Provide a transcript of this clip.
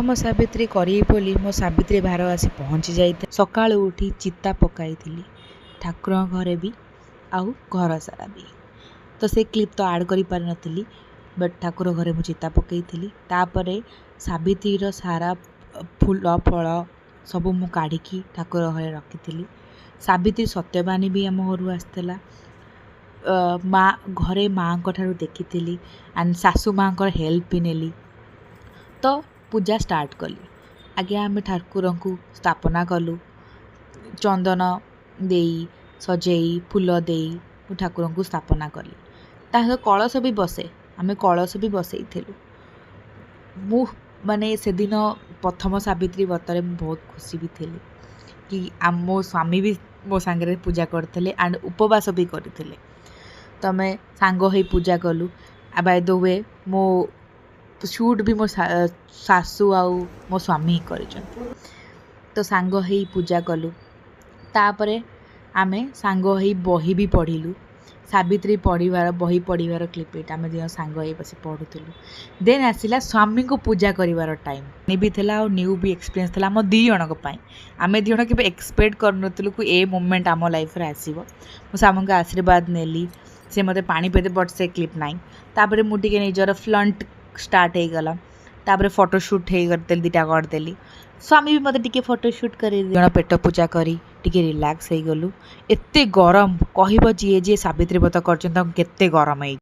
प्रथम सावित्री करी बोली मो सावित्री भार आसी पहुँची जाए सकाळु उठी चिता पकाई ठाकुर घरे भी आउ घर सारा भी तो से क्लिप तो आड कर पार नथिली बट ठाकुर घरे मु चिता पकई तापर सावित्री सारा फूल फल सबू मु काढ़ी ठाकुर घरे रखी सावित्री सत्यवानी भी आम घर आसला माँ घरे माँ ठारू देखी एंड सासू माँ हेल्प भी नेली तो पूजा स्टार्ट कली आगे आम ठाकुर को स्थापना कलु चंदन दे सजेई फूल दे ठाकुर को स्थापना कली ता कलश भी बसे आम कलश भी बसई मु माने से दिन प्रथम सावित्री व्रतरे बहुत खुशी भी थी कि मो स्वामी भी मो सांगे पूजा करते एंड उपवास भी करते तो आम सांग हो पूजा कलु बाय द वे मो शूट भी मो सासू आउ मो स्वामी कर तो सांग हो पूजा कलु तापरे आमे सांग हो बही भी पढ़िलु सावित्री पढ़ार बही पढ़ार क्लिप ये आम दिज सांग हो बस पढ़ुलु देन आसला स्वामी को पूजा कर टाइम भी था न्यू भी एक्सपीरियंस था आम दी जन आम दी जन के एक्सपेक्ट करूँ कि ए मोमेंट आम लाइफ रे आसो मो स्वामी को आशीर्वाद नेली से मते पानी पेदे बट से क्लिप नाई तापर मुझे निजर फ्लंट स्टार्ट हो गला तापर फोटोशूट हो करदेली दुटा करदेली स्वामी भी मत टे फोटोशूट कर पेट पूजा करी टिके रिलैक्स हो गलु एते गरम कह जी सावित्री व्रत कर गरम है।